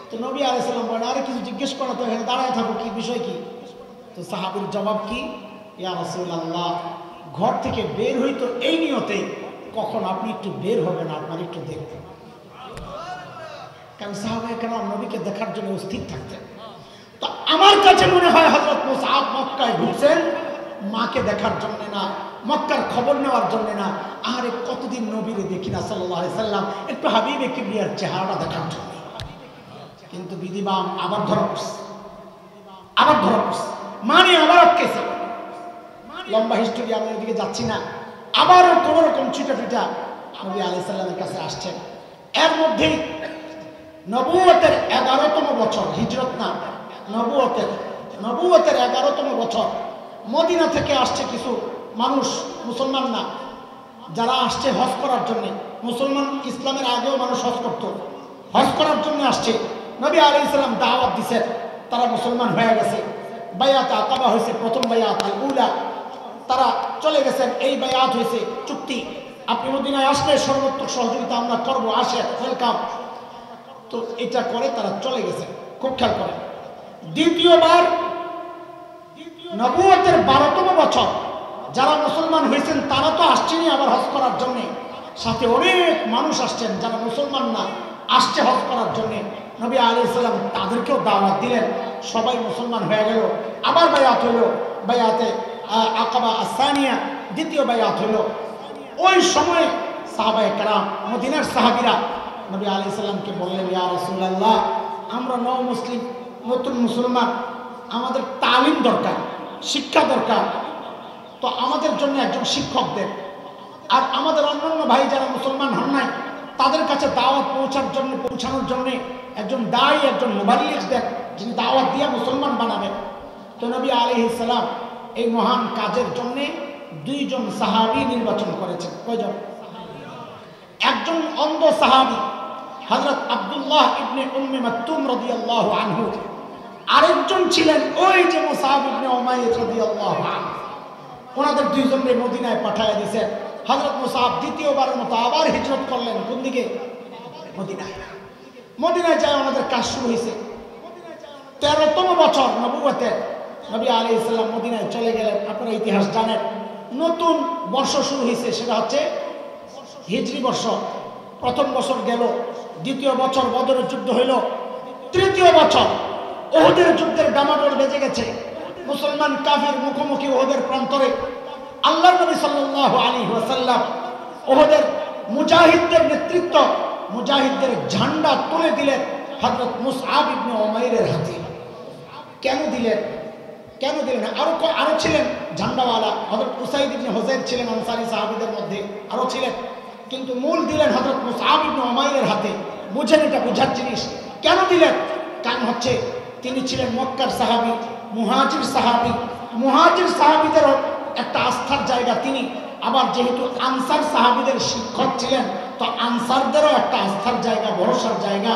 তো নবী আলাইহিস সালাম বলেন, আরে কিছু জিজ্ঞেস করো তো, এখানে দাঁড়ায় থাকো, কি বিষয় কি? তো সাহাবীর জবাব কি? ইয়া রাসূলুল্লাহ, ঘর থেকে বের হইতো এই নিয়তে, কখন আপনি একটু বের হবেন, আপনার একটু দেখবেন। কারণ সাহাবায়ে কেরাম নবীকে দেখার জন্য স্থির থাকতেন। তো আমার কাছে মনে হয় হযরত মুসআব মক্কায় ঢুকছেন মাকে দেখার জন্য না, মক্কার খবর নেওয়ার জন্য না, আরে কতদিন নবীরে দেখি না সাল্লাল্লাহু আলাইহি সাল্লাম, একটু হাবিবে কিবরিয়ার চেহারাটা দেখার জন্য। কিন্তু বিধিবাম আবার ধরা পড়ছে, মানে আবার আটকেছে। লম্বা হিস্টোরি, আমি ওইদিকে যাচ্ছি না। আবারও কোন রকম ছুটা নবী আলাইহিস সালামের কাছে আসছেন। এর মধ্যেই নবুয়তের 11তম বছর, হিজরত না, নবুয়তের 11তম বছর, মদিনা থেকে আসছে কিছু মানুষ, মুসলমান না, যারা আসছে হজ করার জন্য। মুসলমান ইসলামের আগেও মানুষ হজ করত, হজ করার জন্য আসছে। নবী আলাইহিস সালাম দাওয়াত দিয়েছেন, তারা মুসলমান হয়ে গেছে। বায়াত আকাবা হয়েছে, প্রথম বায়াত আল উলা, তারা চলে গেছেন। এই বায়াত হয়েছে চুক্তি, আপনি মদিনায় আসলে সর্বোত্তম সহযোগিতা আমরা করবো, আসেন, ওয়েলকাম। তো এটা করে তারা চলে গেছে। খুব খেয়াল করেন, দ্বিতীয়বার নবুয়তের 12তম বছর যারা মুসলমান হয়েছেন তারা তো আসছেনই আবার হজ করার জন্য, সাথে অনেক মানুষ আসছেন যারা মুসলমান না, আসছে হজ করার জন্য। নবী আলাইহিস সালাম তাদেরকেও দাওয়াত দিলেন, সবাই মুসলমান হয়ে গেল। আবার বায়াত হইল, বায়াতে আকাবা আসানিয়া, দ্বিতীয় বায়াত হইল। ওই সময় সাহাবায়ে কেরাম, মদিনার সাহাবীরা নবী আলাইহিস সালামকে বললেন, ইয়া রাসূলুল্লাহ, আমরা মুসলিম, নতুন মুসলমান, আমাদের তালিম দরকার, শিক্ষা দরকার। তো আমাদের জন্য একজন শিক্ষক দেন, আর আমাদের অন্যান্য ভাই যারা মুসলমান হন নাই তাদের কাছে দাওয়াত পৌঁছানোর জন্য একজন দায়ী, একজন মুবাল্লিগ দেন, যিনি দাওয়াত দিয়ে মুসলমান বানাবেন। তো নবী আলাইহিস সালাম এই মহান কাজের জন্য 2 জন সাহাবী নির্বাচন করেছেন। কয়জন? একজন অন্ধ সাহাবী হযরত আব্দুল্লাহ ইবনে উম্মে মাকতুম রাদিয়াল্লাহু আনহু, আরেকজন ছিলেন ওই যে মুসআব ইবনে উমাইর রাদিয়াল্লাহু আনহু। ওনাদের 2 জনকে মদিনায় পাঠিয়ে দিয়েছেন। হযরত মুসআব দ্বিতীয়বারের মতো আবার হিজরত করলেন। কোন দিকে? মদিনায়। মদিনায় যায় ওনাদের কাজ শুরু হয়েছে। 13তম বছর নবুয়তের নবী আলাইহিস সালাম মদিনায় চলে গেলেন। আপনারা ইতিহাস জানেন, নতুন বর্ষ শুরু হয়েছে, সেটা হচ্ছে হিজরি বর্ষ। প্রথম বছর গেল, দ্বিতীয় বছর বদরের যুদ্ধ হইল, তৃতীয় বছর উহুদের যুদ্ধের ডামাডোল বেজে গেছে। মুসলমান কাফির মুখোমুখি ওহদের প্রান্তরে আল্লাহর নবী সাল্লাল্লাহু আলাইহি ওয়াসাল্লাম ওহদের মুজাহিদদের নেতৃত্ব, মুজাহিদদের ঝান্ডা তুলে দিলেন হযরত মুসআব ইবনে উমাইরের হাতে। কেন দিলেন? কেন দিলেন? আরো ছিলেন ঝান্ডাওয়ালা, হযরত উসাইদ ইবনে হুযাইর ছিলেন আনসারী সাহাবীদের মধ্যে, আরো ছিলেন, কিন্তু মূল দিলেন হযরত মুসআব ইবনে উমাইরের হাতে। বুঝেন, এটা বুঝার জিনিস। কেন দিলেন? কারণ হচ্ছে তিনি ছিলেন মক্কার সাহাবী, মুহাজির সাহাবী। মুহাজির সাহাবীদেরও একটা আস্থার জায়গা তিনি, আবার যেহেতু আনসার সাহাবীদের শিক্ষক ছিলেন, তো আনসারদেরও একটা আস্থার জায়গা, ভরসার জায়গা।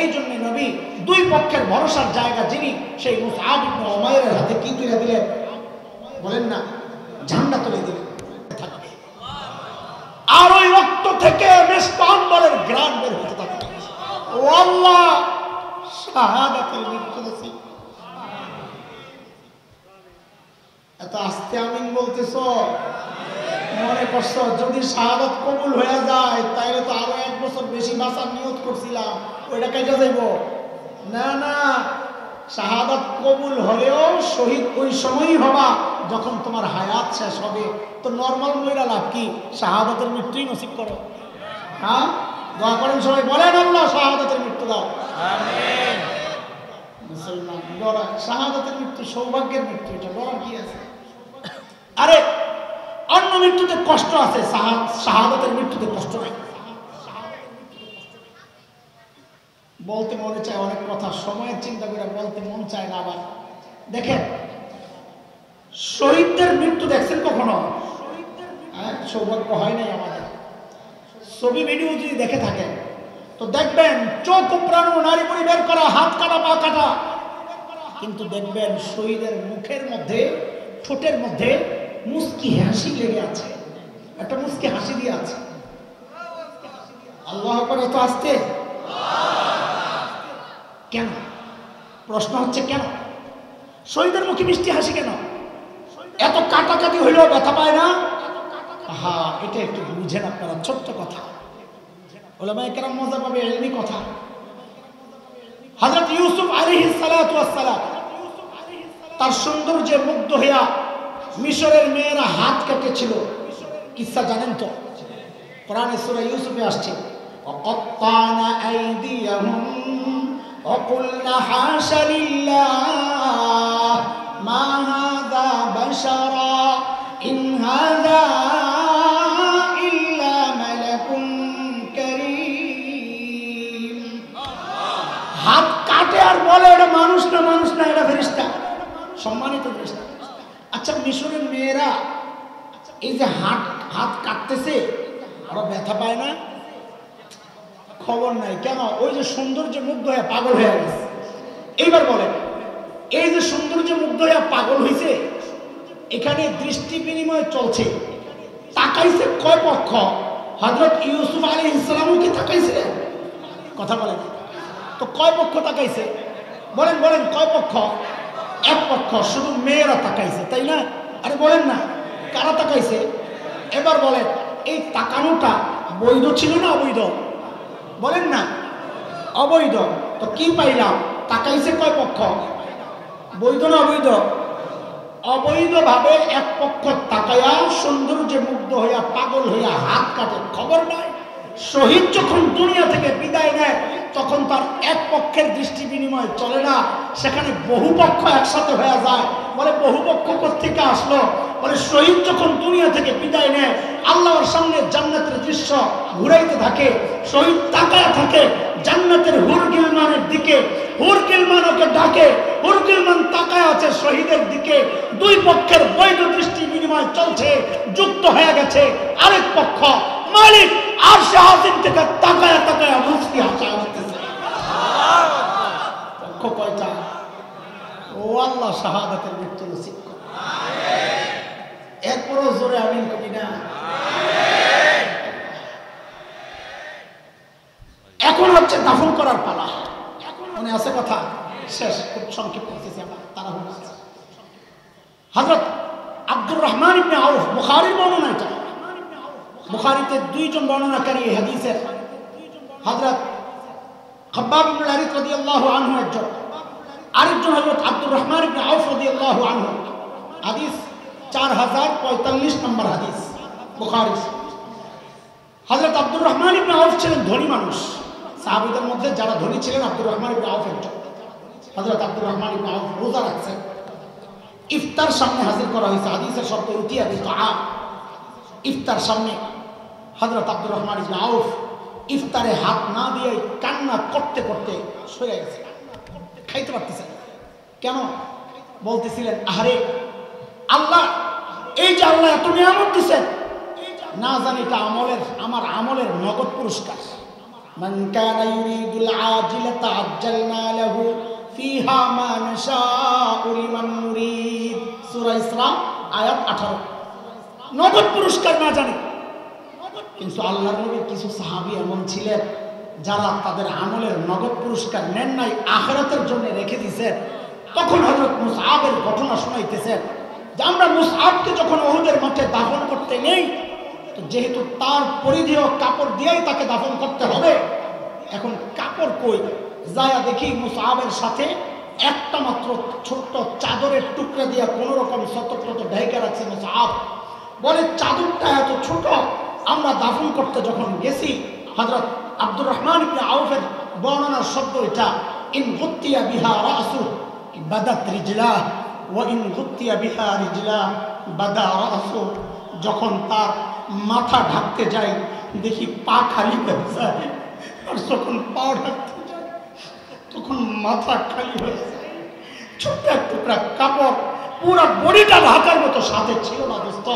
এই জন্য নবী দুই পক্ষের ভরসার জায়গা যিনি, সেই মুসআব ইবনে উমাইরের হাতে কি তুলে দিলেন? বলেন না, ঝান্ডা তুলে দিলেন। আর ওই রক্ত থেকে মেশকাম্বরের গ্রাম বের হতে থাকে। ও আল্লাহ, শাহাদাতের মৃত্যু নসিব। এত আস্তে আমিন বলতেছো, মনে করছো যদি শাহাদাত কবুল হয়ে যায় তাইলে তো আরো 1 বছর বেশি বাঁচার নিয়ত করছিলাম, ওইটা কেটে যাইব? না না, শাহাদাত কবুল হলেও শহীদ ওই সময়ই হবা যখন তোমার হায়াত শেষ হবে। তো নরমাল মইরা লাভ কি? শাহাদাতের মৃত্যুই নসিব করো। হ্যাঁ, দোয়া করেন সবাই, বলেন আল্লাহ শাহাদাতের মৃত্যু দাও। আমিন। মুসলমান ডরা, শাহাদাতের মৃত্যু সৌভাগ্যের মৃত্যু, এটা ডরার কি আছে? আরে অন্য মৃত্যুতে কষ্ট আছে, শাহাদাতের মৃত্যুতে কষ্ট নাই। বলতে মনে চায় অনেক কথা, সময়ের চিন্তা করে বলতে মন চায় না। আবার দেখেন, শহীদদের মৃত্যু দেখছেন কখনো? সৌভাগ্য হয় নাই আমাদের। ছবি ভিডিও যদি দেখে থাকেন তো দেখবেন চোখ উপড়ানো, নারী বুড়ি বের করা, হাত কাটা, পা কাটা, কিন্তু দেখবেন শহীদের মুখের মধ্যে, ঠোঁটের মধ্যে মুস্কি হাসি লেগে আছে, একটা মুস্কি হাসি দিয়ে আছে। আল্লাহ আকবার, এত আসতে কেন? প্রশ্ন হচ্ছে কেন শহীদের মুখে মিষ্টি হাসি কেন? এত কাটাকাটি হইলেও ব্যথা পায় না? হ্যাঁ, এটা একটু বুঝেন আপনারা। ছোট্ট কথা, উলামায়ে কেরাম মজা পাবে, এলমি কথা। হযরত ইউসুফ আলাইহিস সালাতু ওয়াস সালাম তার সৌন্দর্যে মুগ্ধ হইয়া মিশরের মেয়েরা হাত কেটেছিল। কিসসা জানেন তো? কোরআনে সূরা ইউসুফে আসছে, ওয়াকাত্তানা আইদিয়াহুম ওয়াকুলনা হাশা লিল্লাহ মা হাযা বাশারা ইন হাযা ইল্লা মালাকুন কারীম। হাত কাটে আর বলে এটা মানুষ না, মানুষ না, এটা ফেরেশতা, সম্মানিত ফেরেশতা। আচ্ছা, মিশরের মেয়েরা এই যে হাত কাটতেছে, আরো ব্যথা পায় না? খবর নাই। কেন? ওই যে সৌন্দর্যে মুগ্ধ হয়ে পাগল হয়ে গেছে। এইবার বলেন, এই যে সৌন্দর্যে মুগ্ধ হয়ে পাগল হয়েছে, এখানে দৃষ্টি বিনিময় চলছে, তাকাইছে কয় পক্ষ? হযরত ইউসুফ আলাইহিস সালামও কি তাকাইছিলেন? কথা বলেন তো, কয় পক্ষ তাকাইছে? বলেন বলেন, কয় পক্ষ? এক পক্ষ, শুধু মেয়েরা তাকাইছে, তাই না? আরে বলেন না, কারা তাকাইছে? এবার বলেন, এই তাকানোটা বৈধ ছিল না অবৈধ? বলেন না, অবৈধ। তো কি পাইলাম? তাকাইছে কয় পক্ষ? বৈধ না অবৈধ? অবৈধভাবে এক পক্ষ তাকায়া সৌন্দর্যে মুগ্ধ হইয়া পাগল হইয়া হাত কাটে, খবর নাই। শহীদ যখন দুনিয়া থেকে বিদায় নেয় তখন তার এক পক্ষের দৃষ্টি বিনিময় চলে না, সেখানে বহু পক্ষ একসাথে হয়ে যায়। বলে বহু পক্ষ কোত্থেকে আসলো? বলে শহীদ যখন দুনিয়া থেকে বিদায় নেয় আল্লাহর সামনে জান্নাতের দৃশ্য ঘুরাইতে থাকে, শহীদ তাকায় থাকে জান্নাতের হুর গিলমানের দিকে, হুর গিলমান ওকে ডাকে, হুর গিলমান তাকায় আছে শহীদের দিকে। দুই পক্ষের বৈধ দৃষ্টি বিনিময় চলছে, যুক্ত হয়ে গেছে। আরেক পক্ষ মালিক আরশে আজিম থেকে তাকায় তাকায় মুস্কি হাসা আসতেছে। পক্ষ কয়টা? ও আল্লাহ, শাহাদাতের মৃত্যু নসিব করো। এরপরও জোরে আমিন কবি না? এখন হচ্ছে দাফন করার পালা। মনে আছে কথা? শেষ, খুব সংক্ষেপ করতেছি আমরা, তারা হচ্ছে হযরত আব্দুর রহমান ইবনে আউফ, বুখারীর বর্ণনা এটা। বুখারীতে দুইজন বর্ণনাকারী এই হাদিসের, হযরত খাব্বাব ইবনে আরিত রাদিয়াল্লাহু আনহু একজন, আরেকজন হযরত আব্দুর রহমান ইবনে আউফ রাদিয়াল্লাহু আনহু, হাদিস 4045 নম্বর হাদিস বুখারী। হযরত আব্দুর রহমান ইবনে আউফ ছিলেন ধনী মানুষ। সাহাবীদের মধ্যে যারা ধনী ছিলেন আব্দুর রহমান ইবনে আউফ একজন। হযরত আব্দুর রহমান ইবনে আউফ রোজা রাখছেন, ইফতার সামনে হাজির করা হয়েছে। হাদিসের শব্দ উতিয়া বিতআ, ইফতার সামনে। হযরত আব্দুর রহমান ইবনে আউফ ইফতারে হাত না দিয়ে কান্না করতে করতে শুয়ে গেছে, খাইতে পারতেছেন। কেন? বলতেছিলেন, আহারে আল্লাহ, এই যে আল্লাহ এত নিয়ামত দিচ্ছেন, না জানি এটা আমলের, আমার আমলের নগদ পুরস্কার। মান কানা ইউরিদুল আজিলাতা আজ্জালনা লাহু ফিহা মা নাশাউ লিমান নুরিদ, সূরা ইসরা আয়াত 18। নগদ পুরস্কার না জানি, কিন্তু আল্লাহর নবীর কিছু সাহাবী এমন ছিলেন যারা তাদের আমলের নগদ পুরস্কার নেন নাই, আখিরাতের জন্য রেখে দিয়েছেন। তখন হযরত মুসআবের ঘটনা শোনাইতেছেন যে আমরা মুসআবকে যখন উহুদের মাঠে দাফন করতে নেই, তো যেহেতু তার পরিধেয় কাপড় দিয়েই তাকে দাফন করতে হবে, এখন কাপড় কই? যায়া দেখি মুসআবের সাথে একটা মাত্র ছোট্ট চাদরের টুকরা দিয়ে কোনো রকম সতর্কত ঢেকে রাখছে মুসআব। বলে চাদরটা এত ছোট, আমরা দাফন করতে যখন গেছি, হযরত আব্দুর রহমান ইবনে আউফের বর্ণনার শব্দ এটা, ইন গুত্তিয়া বিহা রাসু বাদাত রিজলাহ ওয়া ইন গুত্তিয়া বিহা রিজলাহ বাদা রাসু। যখন তার মাথা ঢাকতে যাই দেখি পা খালি হয়ে যায়, আর যখন পা ঢাকতে যায় তখন মাথা খালি হয়ে যায়। ছোট্ট এক টুকরা কাপড় পুরো বডিটা ঢাকার মতো সাথে ছিল না দোস্ত।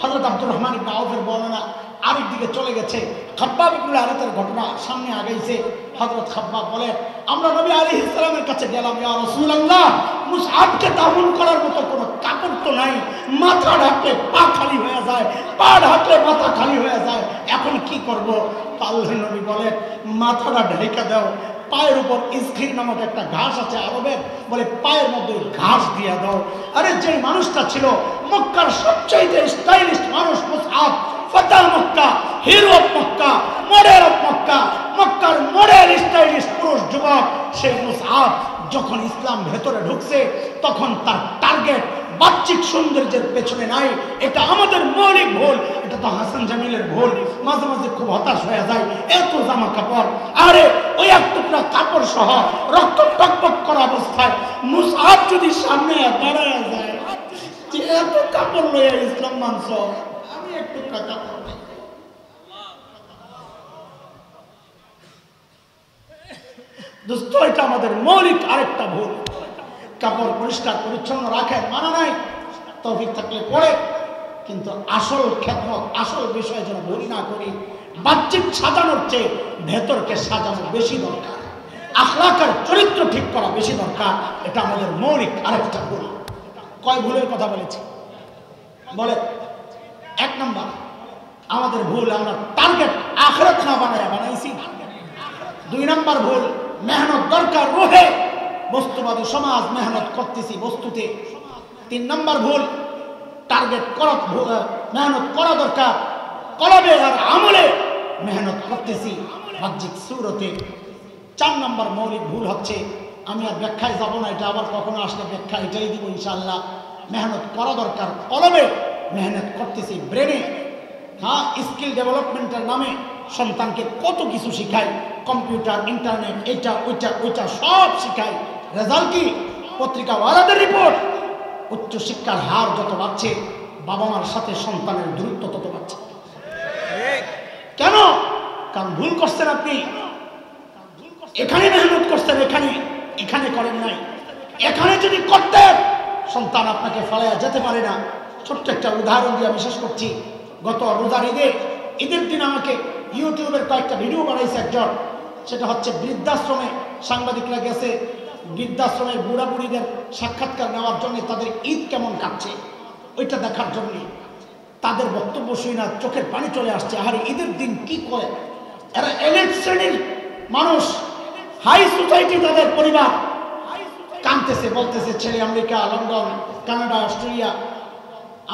হযরত আব্দুর রহমান ইবনে আউফের বর্ণনা আরেক দিকে চলে গেছে। খাব্বাব ইবনে আরাতের ঘটনা সামনে আগাইছে। হযরত খাব্বাব বলে, আমরা নবী আলাইহিস সালামের কাছে গেলাম, ইয়া রাসূলুল্লাহ, মুসআবকে দাফন করার মতো কোনো কাপড় তো নাই, মাথা ঢাকলে পা খালি হয়ে যায়, পা ঢাকলে মাথা খালি হয়ে যায়, এখন কি করব? আল্লাহর নবী বলে, মাথাটা ঢেকে দাও, পায়ের উপর ইসখির নামক একটা ঘাস আছে আরবের, বলে পায়ের মধ্যে ঘাস দিয়ে দাও। আরে যে মানুষটা ছিল মক্কার সবচেয়ে স্টাইলিশ মানুষ মুসআব, ফাতা Mecca, hero of Mecca, model of Mecca, মক্কার মডেল স্টাইলিশ পুরুষ যুবক, সেই মুসআব যখন ইসলাম ভেতরে ঢুকছে তখন তার টার্গেট বাহ্যিক সৌন্দর্যের পেছনে নাই। এটা আমাদের মৌলিক ভুল, এটা তো হাসান জামিলের ভুল। মাঝে মাঝে খুব হতাশ হয়ে যায়, এত জামা কাপড়, আরে ওই এক টুকরা কাপড় সহ রক্ত টকবক করা অবস্থায় মুসআব যদি সামনে দাঁড়ায় যায় যে এত কাপড় লইয়া ইসলাম মানছ, আমি এক টুকরা কাপড় নেই। দোস্ত, এটা আমাদের মৌলিক আরেকটা ভুল। কাপড় পরিষ্কার পরিচ্ছন্ন রাখেন, মানা নাই, তৌফিক থাকলে পড়ে, কিন্তু আসল খেদমত, আসল বিষয় যেন ভুল না করি। বাহ্যিক সাজানোর চেয়ে ভেতরকে সাজানো বেশি দরকার, আখলাকের চরিত্র ঠিক করা বেশি দরকার। এটা আমাদের মৌলিক আরেকটা ভুল। কয় ভুলের কথা বলেছি? বলে, এক নাম্বার আমাদের ভুল, আমরা টার্গেট আখিরাত না বানাইছি। দুই নাম্বার ভুল, মেহনত দরকার রুহে, বস্তুবাদী সমাজ মেহনত করতেছি বস্তুতে। তিন নাম্বার ভুল, টার্গেট করা, মেহনত করা দরকার কলবে আর আমলে, মেহনত করতেছি বাহ্যিক সুরতে। চার নাম্বার মৌলিক ভুল হচ্ছে, আমি আর ব্যাখ্যায় যাব না, এটা আবার কখনো আসলে ব্যাখ্যা এটাই দিব ইনশাআল্লাহ। মেহনত করা দরকার কলবে, মেহনত করতেছি ব্রেনে। হ্যাঁ, স্কিল ডেভেলপমেন্টের নামে সন্তানকে কত কিছু শিখায়, কম্পিউটার, ইন্টারনেট, এটা ওইটা ওইটা সব শিখায়। রেজাল্ট কি? পত্রিকাওয়ালাদের রিপোর্ট। উচ্চ শিক্ষার হার যত বাড়ছে, বাবা মার সাথে সন্তানের দূরত্ব তত বাড়ছে। কেন? কারণ ভুল করছেন আপনি, এখানে মেহনত করছেন, এখানে করেন নাই। এখানে যদি করতেন, সন্তান আপনাকে ফলাইয়া যেতে পারে না। ছোট্ট একটা উদাহরণ দিয়ে আমি শেষ করছি। গত রোজার ঈদের দিন আমাকে ইউটিউবের কয়েকটা ভিডিও বানাইছে একজন। সেটা হচ্ছে বৃদ্ধাশ্রমে সাংবাদিকরা গেছে, বৃদ্ধাশ্রমের বুড়া বুড়িদের সাক্ষাৎকার নেওয়ার জন্য, তাদের ঈদ কেমন কাটছে ওইটা দেখার জন্য। তাদের বক্তব্য শুনে না চোখের পানি চলে আসছে। আরে ঈদের দিন কি করে এরা? এলিট শ্রেণীর মানুষ, হাই সোসাইটি, তাদের পরিবার কাঁদতেছে, বলতেছে ছেলে আমেরিকা, লন্ডন, কানাডা, অস্ট্রেলিয়া।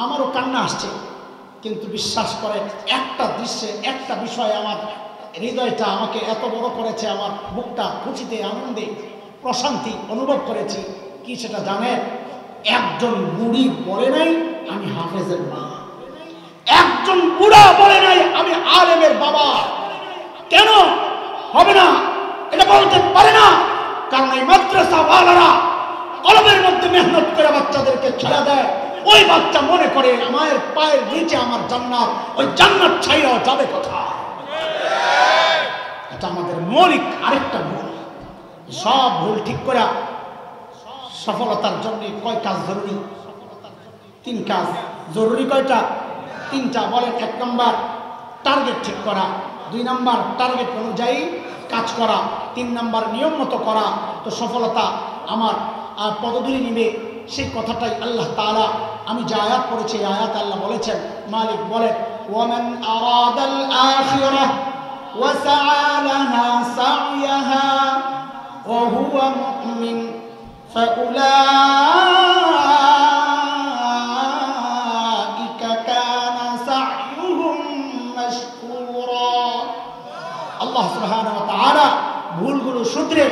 আমারও কান্না আসছে, কিন্তু বিশ্বাস করেন একটা দৃশ্যে, একটা বিষয় আমার হৃদয়টা আমাকে এত বড় করেছে, আমার বুকটা খুশিতে আনন্দে প্রশান্তি অনুভব করেছি। কি সেটা জানেন? একজন বুড়ি বলে নাই আমি হাফেজের মা, একজন বুড়া বলে নাই আমি আলেমের বাবা। কেন হবে না? এটা বলতে পারে না, কারণ এই মাদ্রাসা ওয়ালারা কলমের মধ্যে মেহনত করে বাচ্চাদেরকে ছেড়ে দেয়। ওই বাচ্চা মনে করে আমার পায়ের নিচে আমার জান্নাত, ওই জান্নাত ছাইড়া যাবে কোথায়? এটা আমাদের মৌলিক আরেকটা ভুল। সব ভুল ঠিক করা সফলতার জন্য কয় কাজ জরুরি? 3 কাজ জরুরি। কয়টা? 3টা। বলেন। 1 নম্বর টার্গেট ঠিক করা, 2 নম্বর টার্গেট অনুযায়ী কাজ করা, 3 নম্বর নিয়ম মতো করা। তো সফলতা আমার পদধূলি নিবে, সেই কথাটাই আল্লাহ তাআলা, আমি যে আয়াত পড়েছি এই আয়াত আল্লাহ বলেছেন, মালিক বলেন, ওয়ামান আরাদাল আখিরাহ ওয়া সাআ লাহা সা'য়াহা ওয়া হুয়া মুমিন ফাউলাইকা কানা সা'য়ুহুম মাশকুরা। আল্লাহ সুবহানাহু ওয়া তাআলা ভুলগুলো শুধরে